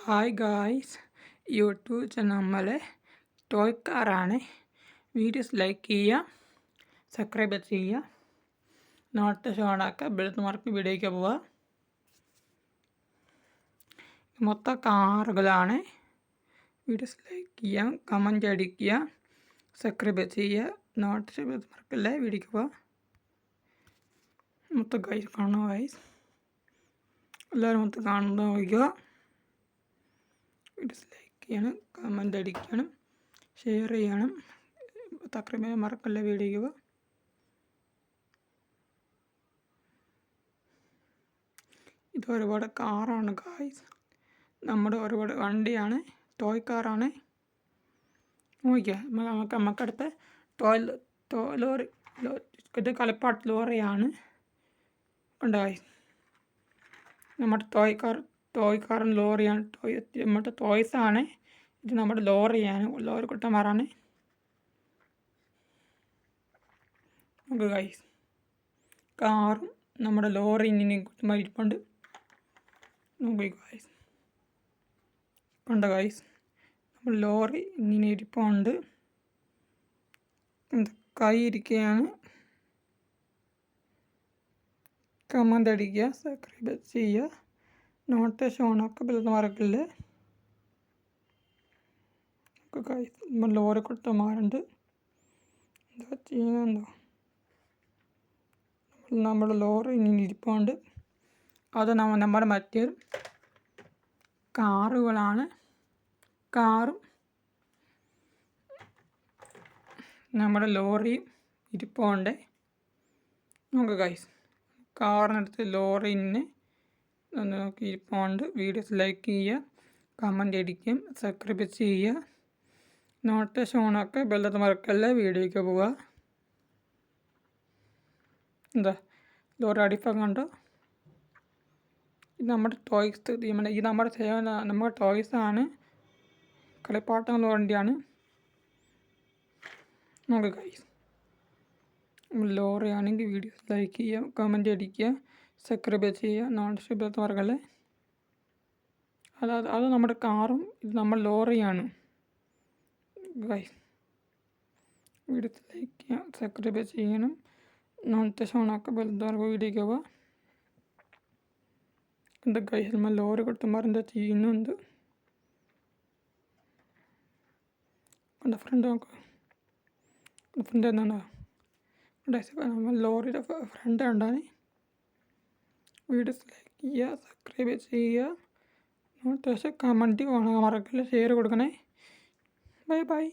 Hi guys, YouTube channel നമ്മളെ toy കാറാണ്. Videos like ചെയ്യുക, സബ്സ്ക്രൈബ് ചെയ്യുക, നോട്ടിഫിക്കേഷൻ ഓണാക്കുക, ബെൽറ്റ് മാർക്ക് വീഡിയോയ്ക്ക് പോവുക. മൊത്തം കാറുകളാണ്. വീഡിയോസ് ലൈക്ക് ചെയ്യുക, കമൻറ്റ് അടിക്കുക, സബ്സ്ക്രൈബ് ചെയ്യുക, നോട്ടിഫിക്കേഷൻ മാർക്കല്ലേ വീഡിയോയ്ക്ക് പോവുക. മൊത്തം ഗൈസ് കാണുക. ഗൈസ് എല്ലാവരും മൊത്തം കാണുന്നത് നോക്കുക. വീഡിയോസ് ലൈക്ക് ചെയ്യണം, കമൻ്റ് അടിക്കണം, ഷെയർ ചെയ്യണം, സബ്സ്ക്രൈബ് മറക്കല്ല വീഡിയോയ്ക്ക്. ഇത് ഒരുപാട് കാറാണ് ഗായ്സ്, നമ്മുടെ ഒരുപാട് വണ്ടിയാണ്, ടോയ് കാറാണ്. നോക്കിയാൽ നമുക്കടുത്ത് ലോറി, ഇത് കളിപ്പാട്ട് ലോറിയാണ് ഉണ്ടായി. നമ്മുടെ ടോയ് കാറും ലോറിയാണ്, നമ്മുടെ ടോയ്സാണ്. ഇത് നമ്മുടെ ലോറിയാണ്, ലോറി കുട്ടന്മാരാണ്. നമുക്ക് ഗൈസ് കാറും നമ്മുടെ ലോറി ഇങ്ങനെ കുട്ടന്മാർ ഇരിപ്പുണ്ട്. നോക്കി ഗൈസ്, കണ്ട ഗൈസ്, നമ്മൾ ലോറി ഇങ്ങനെ ഇരിപ്പുണ്ട്. കൈ ഇരിക്കുകയാണ്. കമൻ്റ് അടിക്കുക, സബ്സ്ക്രൈബ് ചെയ്യുക, നോട്ടിഫിക്കേഷൻ ഓണാക്കുക, ബെൽ മറക്കല്ലേ. ഗൈസ് നമ്മൾ ലോറി കുട്ടന്മാരുണ്ട്. എന്താ ചെയ്യുന്നതെന്തോ, നമ്മുടെ ലോറി ഇങ്ങനെ ഇരിപ്പുണ്ട്. അത് നമ്മുടെ മറ്റേ കാറുകളാണ്. കാറും നമ്മുടെ ലോറിയും ഇരിപ്പുണ്ട്. നോക്കുക ഗൈസ്, കാറിനടുത്ത് ലോറിന് നോക്കി ഇരിപ്പുണ്ട്. വീഡിയോസ് ലൈക്ക് ചെയ്യുക, കമൻ്റ് അടിക്കും, സബ്സ്ക്രൈബ് ചെയ്യുക, നോട്ടിഫിക്കേഷൻ ഓണാക്കുക, ബെല്ലത്ത് മറക്കല്ല വീഡിയോയ്ക്ക് പോവുക. എന്താ ലോറി അടിപ്പൊക്കെ കണ്ടോ. ഇത് നമ്മുടെ ടോയ്സ്, ഇത് നമ്മുടെ ടോയ്സാണ്, കളിപ്പാട്ടങ്ങൾ വണ്ടിയാണ്. നോക്കുക ഗൈസ്, ലോറി ആണെങ്കിൽ വീഡിയോസ് ലൈക്ക് ചെയ്യുക, കമൻ്റ് അടിക്കുക, സബ്സ്ക്രൈബ് ചെയ്യുക, നോട്ടിഫിക്കേഷൻ മറക്കല്ലേ. അത് നമ്മുടെ കാറും ഇത് നമ്മുടെ ലോറിയാണ് ഗൈസ്. വീഡിയോസ് ലൈക്ക് ചെയ്യുക, സബ്സ്ക്രൈബ് ചെയ്യണം, നോട്ടിഫിക്കേഷൻ ഓണാക്കുക, ബെൽറ്റ് വീഡിയോയ്ക്ക് പോവുക. എന്താ ഗൈസ്, നമ്മൾ ലോറി കുട്ടന്മാരെന്താ ചെയ്യുന്നുണ്ട്. എൻ്റെ ഫ്രണ്ട് നോക്കുക, ഫ്രണ്ട് എന്താണോ നമ്മൾ ലോറിയുടെ ഫ്രണ്ട് കണ്ടാണ്. വീഡിയോസ് ലൈക്ക് ചെയ്യുക, സബ്സ്ക്രൈബ് ചെയ്യുക, നോട്ടിഫിക്കേഷൻ കമൻറ്റ് മറക്കില്ല, ഷെയർ കൊടുക്കണേ. Bye bye.